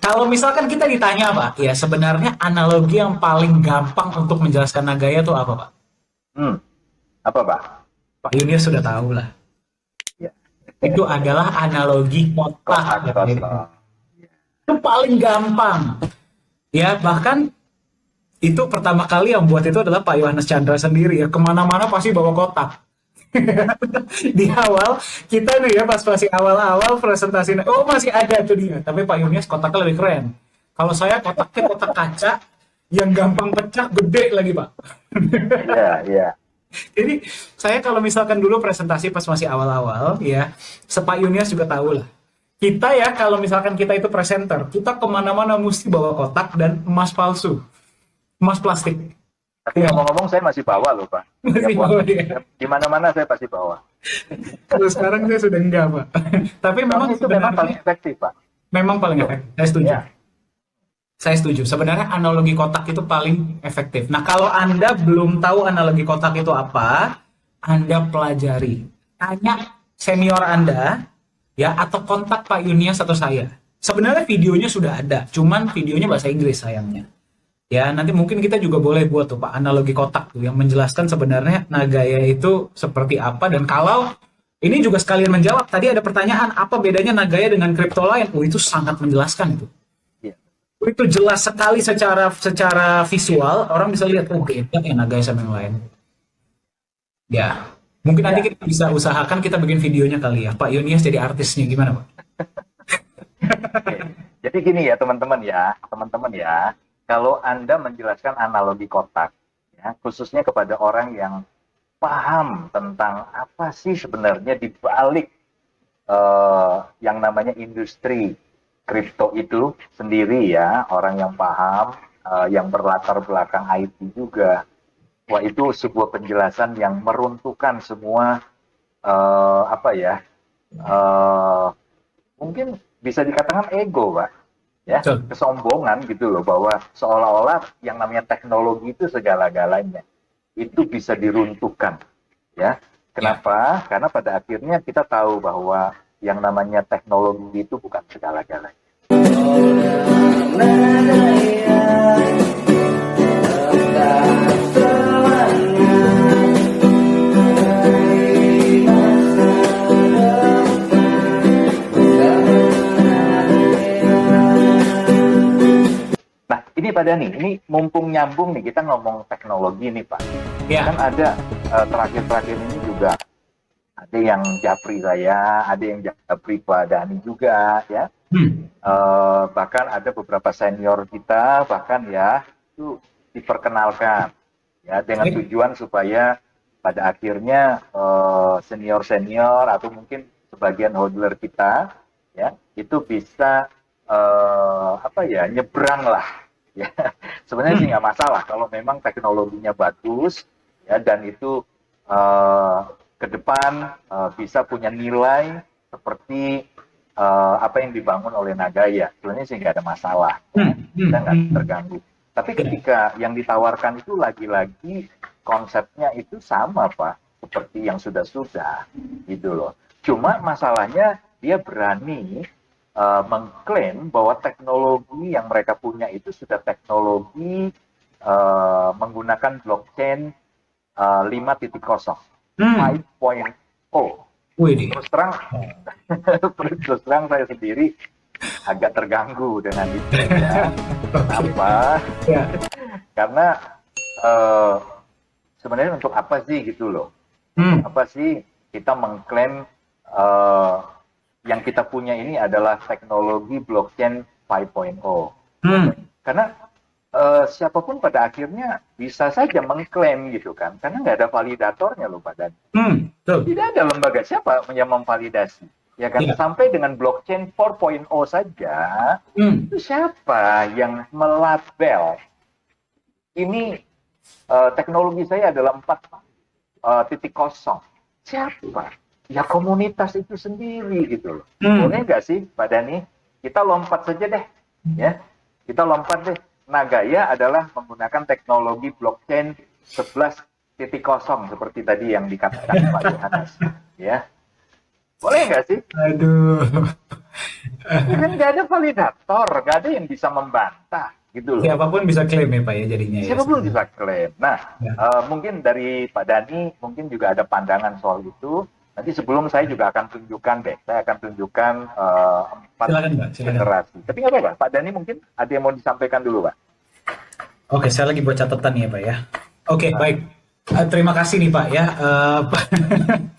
Kalau misalkan kita ditanya Pak, ya sebenarnya analogi yang paling gampang untuk menjelaskan Nagaya itu apa Pak? Hmm, apa Pak? Pak Yunus sudah tahu lah. Ya, Itu adalah analogi kotak. kotak kosong. Itu paling gampang. Ya bahkan itu pertama kali yang buat itu adalah Pak Yohanes Chandra sendiri ya. Kemana-mana pasti bawa kotak. Di awal kita nih ya pas masih awal-awal presentasi, oh masih ada tuh dia. Tapi Pak Yunus kotaknya lebih keren. Kalau saya kotaknya kotak kaca yang gampang pecah, gede lagi Pak. Iya, iya. Jadi saya kalau misalkan dulu presentasi pas masih awal-awal ya, Sepak Yunias juga tahu lah. Kita ya kalau misalkan kita itu presenter, kita kemana-mana mesti bawa kotak dan emas palsu, emas plastik. Tapi Ya, ngomong-ngomong saya masih bawa loh Pak. masih Tiap bawa waktu, dia. di mana-mana saya pasti bawa. Kalau sekarang saya sudah enggak Pak. Tapi memang Soalnya itu memang paling sebenarnya efektif Pak. memang paling efektif. Saya setuju. Ya, Saya setuju. Sebenarnya analogi kotak itu paling efektif. Nah, kalau Anda belum tahu analogi kotak itu apa, Anda pelajari. Tanya senior Anda, ya, atau kontak Pak Yunias atau saya. Sebenarnya videonya sudah ada, cuman videonya bahasa Inggris sayangnya. Ya, nanti mungkin kita juga boleh buat tuh Pak analogi kotak tuh yang menjelaskan sebenarnya Nagaya itu seperti apa dan kalau ini juga sekalian menjawab tadi ada pertanyaan apa bedanya Nagaya dengan kripto lain. Oh, itu sangat menjelaskan itu. iya. Itu jelas sekali secara secara visual orang bisa lihat oh beda ya Nagaya sama yang lain. Ya, mungkin nanti Ya. kita bisa usahakan kita bikin videonya kali ya. Pak Yunias jadi artisnya gimana Pak? Oke. Jadi gini ya teman-teman ya, kalau Anda menjelaskan analogi kotak, ya, khususnya kepada orang yang paham tentang apa sih sebenarnya di balik yang namanya industri kripto itu sendiri ya, orang yang paham, yang berlatar belakang IT juga, wah itu sebuah penjelasan yang meruntuhkan semua apa ya, eh, mungkin bisa dikatakan ego, Pak, ya, Betul. kesombongan gitu loh, bahwa seolah-olah yang namanya teknologi itu segala-galanya, itu bisa diruntuhkan, ya. Ya. Kenapa? Karena pada akhirnya kita tahu bahwa yang namanya teknologi itu bukan segala-galanya. Nah, ini Pak Dani, ini mumpung nyambung nih, kita ngomong teknologi nih Pak. Kan Ya. ada terakhir-terakhir ini juga ada yang japri saya, ada yang japri Pak Dani juga, ya. Hmm. Bahkan ada beberapa senior kita, bahkan ya, itu diperkenalkan, ya, dengan Baik. tujuan supaya pada akhirnya senior-senior atau mungkin sebagian hodler kita, ya, itu bisa apa ya, nyebrang lah, ya. Sebenarnya sih Hmm. nggak masalah kalau memang teknologinya bagus, ya, dan itu eh, ke depan bisa punya nilai seperti apa yang dibangun oleh Nagaya. Sebenarnya sih nggak ada masalah, ya. Hmm. Kita Hmm. nggak Hmm. terganggu. Tapi Ya. ketika yang ditawarkan itu lagi-lagi konsepnya itu sama Pak, seperti yang sudah-sudah, gitu loh. Cuma masalahnya dia berani mengklaim bahwa teknologi yang mereka punya itu sudah teknologi menggunakan blockchain 5.0, Hmm. 5.0. Wih, deh. Terus terang, terus terang saya sendiri agak terganggu dengan itu ya. Oke. Kenapa? Ya. Karena eh, sebenarnya untuk apa sih gitu loh? Untuk Hmm. apa sih kita mengklaim eh, yang kita punya ini adalah teknologi blockchain 5.0? Hmm. Karena siapapun pada akhirnya bisa saja mengklaim gitu kan, karena nggak ada validatornya loh Pak Dan. Hmm. Betul. Tidak ada lembaga siapa yang memvalidasi, ya kan? Ya. Sampai dengan blockchain 4.0 saja, Hmm. itu siapa yang melabel ini teknologi saya adalah 4.0? Siapa? Ya komunitas itu sendiri gitu loh. Hmm. Boleh nggak sih Pak Dani? Kita lompat saja deh, ya. Kita lompat deh. Nagaya adalah menggunakan teknologi blockchain 11.0 seperti tadi yang dikatakan Pak Yohanes, ya. Boleh nggak sih? Aduh. Ya kan nggak ada validator, nggak ada yang bisa membantah gitu loh. Siapapun bisa klaim ya Pak ya jadinya ya. Siapapun bisa klaim. Nah, Ya. mungkin dari Pak Dani mungkin juga ada pandangan soal itu. Nanti sebelum saya juga akan tunjukkan deh, saya akan tunjukkan empat Silakan Pak, silakan. generasi. Tapi nggak apa-apa, Pak Dani mungkin ada yang mau disampaikan dulu, Pak. Oke, saya lagi buat catatan nih ya Pak ya. Oke, baik. Terima kasih nih Pak ya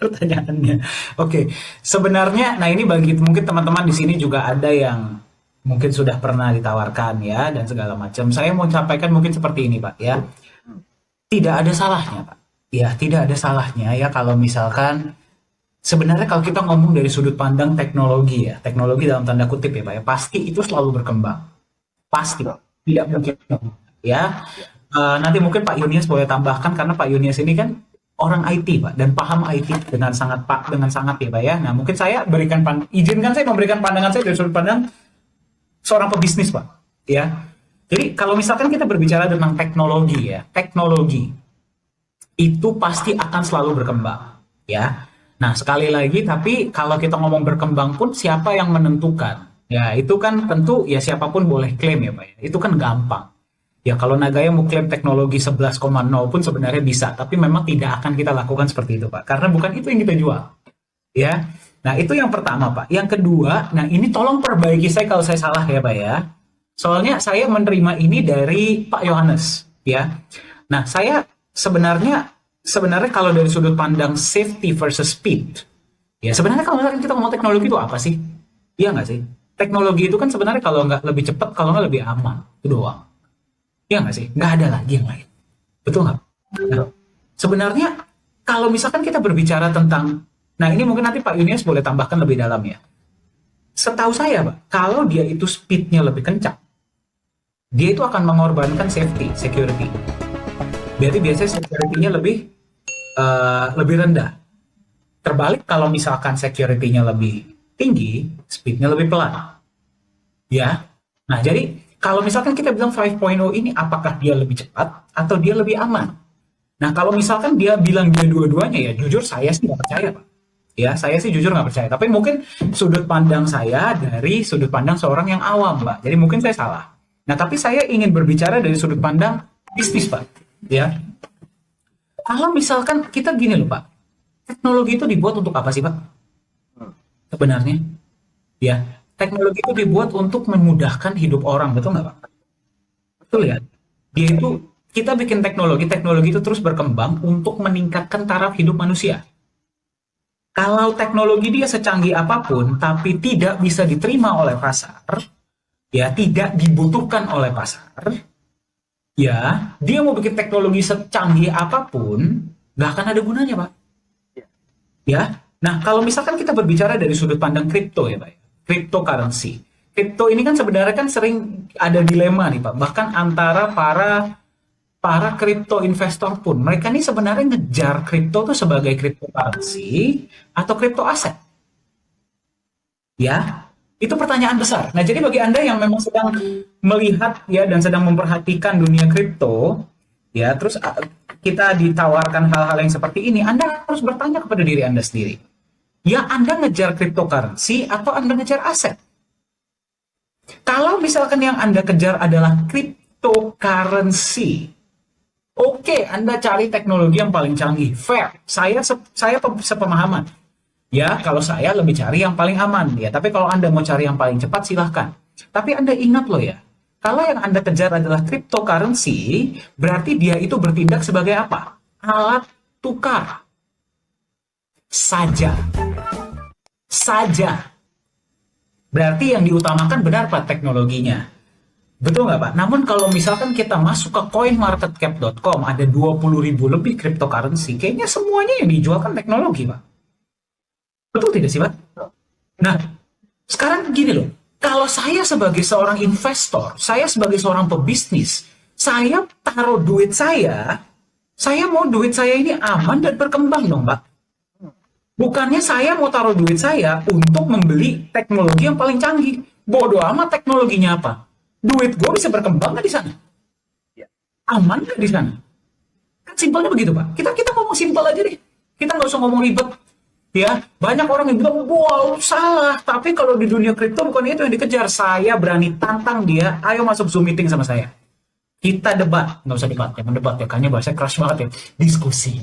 pertanyaannya. Oke, sebenarnya, nah ini bagi mungkin teman-teman di sini juga ada yang mungkin sudah pernah ditawarkan ya dan segala macam. Saya mau sampaikan mungkin seperti ini Pak ya. Tidak ada salahnya Pak. Ya, tidak ada salahnya ya kalau misalkan sebenarnya kalau kita ngomong dari sudut pandang teknologi ya, teknologi dalam tanda kutip ya Pak ya, pasti itu selalu berkembang. Pasti, tidak mungkin ya. Nanti mungkin Pak Yunius boleh tambahkan karena Pak Yunius ini kan orang IT Pak dan paham IT dengan sangat ya Pak ya. Nah mungkin saya berikan izinkan saya memberikan pandangan saya dari sudut pandang seorang pebisnis Pak ya. Jadi kalau misalkan kita berbicara tentang teknologi ya, teknologi itu pasti akan selalu berkembang ya. Nah sekali lagi tapi kalau kita ngomong berkembang pun siapa yang menentukan? Ya itu kan tentu ya siapapun boleh klaim ya Pak ya. Itu kan gampang. Ya kalau Nagaya mau klaim teknologi 11,0 pun sebenarnya bisa, tapi memang tidak akan kita lakukan seperti itu Pak, karena bukan itu yang kita jual. Ya, nah itu yang pertama Pak. Yang kedua, nah ini tolong perbaiki saya kalau saya salah ya Pak ya. Soalnya saya menerima ini dari Pak Yohanes ya. Nah saya sebenarnya kalau dari sudut pandang safety versus speed, ya sebenarnya kalau misalkan kita ngomong teknologi itu apa sih? Iya nggak sih? Teknologi itu kan sebenarnya kalau nggak lebih cepat, kalau nggak lebih aman, itu doang. Ya nggak sih? Nggak ada lagi yang lain. Betul nggak? Nah, sebenarnya kalau misalkan kita berbicara tentang, nah ini mungkin nanti Pak Yunius boleh tambahkan lebih dalam ya. Setahu saya Pak, kalau dia itu speednya lebih kencang, dia itu akan mengorbankan safety, security. Berarti biasanya security-nya lebih rendah. Terbalik kalau misalkan security-nya lebih tinggi, speed-nya lebih pelan. Ya, nah jadi kalau misalkan kita bilang 5.0 ini apakah dia lebih cepat atau dia lebih aman? Nah kalau misalkan dia bilang dia dua-duanya ya jujur saya sih nggak percaya Pak. Ya saya sih jujur nggak percaya. Tapi mungkin sudut pandang saya dari sudut pandang seorang yang awam Pak. Jadi mungkin saya salah. Nah tapi saya ingin berbicara dari sudut pandang bisnis Pak. Ya. Kalau misalkan kita gini loh Pak. Teknologi itu dibuat untuk apa sih Pak? Sebenarnya. Ya. Teknologi itu dibuat untuk memudahkan hidup orang, betul nggak Pak? Betul ya? Dia itu, kita bikin teknologi itu terus berkembang untuk meningkatkan taraf hidup manusia. Kalau teknologi dia secanggih apapun, tapi tidak bisa diterima oleh pasar, ya tidak dibutuhkan oleh pasar, ya dia mau bikin teknologi secanggih apapun, nggak akan ada gunanya Pak. Ya, nah kalau misalkan kita berbicara dari sudut pandang kripto ya Pak, cryptocurrency. Kripto ini kan sebenarnya kan sering ada dilema nih Pak, bahkan antara para kripto investor pun. Mereka ini sebenarnya ngejar kripto itu sebagai cryptocurrency atau kripto aset. Ya, itu pertanyaan besar. Nah, jadi bagi Anda yang memang sedang melihat ya dan sedang memperhatikan dunia kripto, ya, terus kita ditawarkan hal-hal yang seperti ini, Anda harus bertanya kepada diri Anda sendiri. Ya Anda ngejar cryptocurrency atau Anda ngejar aset? Kalau misalkan yang Anda kejar adalah cryptocurrency, oke, Anda cari teknologi yang paling canggih, fair. Saya sepemahaman. Ya, kalau saya lebih cari yang paling aman. Ya, tapi kalau Anda mau cari yang paling cepat, silahkan. Tapi Anda ingat loh ya, kalau yang Anda kejar adalah cryptocurrency, berarti dia itu bertindak sebagai apa? Alat tukar. Saja. Berarti yang diutamakan benar Pak teknologinya. Betul nggak Pak? Namun kalau misalkan kita masuk ke coinmarketcap.com ada 20.000 lebih cryptocurrency, kayaknya semuanya yang dijualkan teknologi Pak. Betul tidak sih Pak? Nah, sekarang gini loh. Kalau saya sebagai seorang investor, saya sebagai seorang pebisnis, saya taruh duit saya mau duit saya ini aman dan berkembang dong Pak. Bukannya saya mau taruh duit saya untuk membeli teknologi yang paling canggih. Bodoh amat teknologinya apa. Duit gue bisa berkembang nggak di sana? Aman nggak di sana? Kan simpelnya begitu Pak. Kita ngomong simpel aja deh. Kita nggak usah ngomong ribet. Ya, banyak orang yang bilang, wow, salah. Tapi kalau di dunia kripto bukan itu yang dikejar. Saya berani tantang dia, ayo masuk Zoom meeting sama saya. Kita debat. Nggak usah debat, jangan debat ya. Kayaknya bahasa keras banget ya. Diskusi.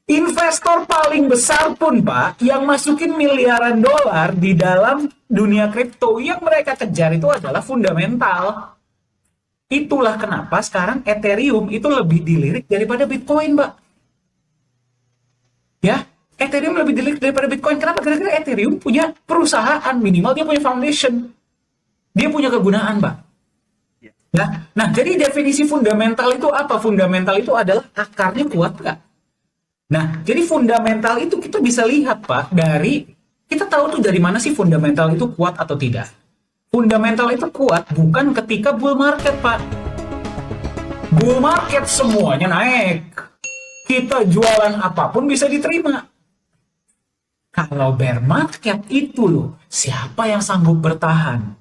Investor paling besar pun, Pak, yang masukin miliaran dolar di dalam dunia kripto, yang mereka kejar itu adalah fundamental. Itulah kenapa sekarang Ethereum itu lebih dilirik daripada Bitcoin, Pak. Ya, Ethereum lebih dilirik daripada Bitcoin. Kenapa? Karena Ethereum punya perusahaan, minimal dia punya foundation. Dia punya kegunaan, Pak. Ya. Nah, jadi definisi fundamental itu apa? Fundamental itu adalah akarnya kuat nggak? Nah, jadi fundamental itu kita bisa lihat, Pak, dari kita tahu tuh dari mana sih fundamental itu kuat atau tidak. Fundamental itu kuat bukan ketika bull market, Pak. Bull market semuanya naik. Kita jualan apapun bisa diterima. Kalau bear market itu loh, siapa yang sanggup bertahan?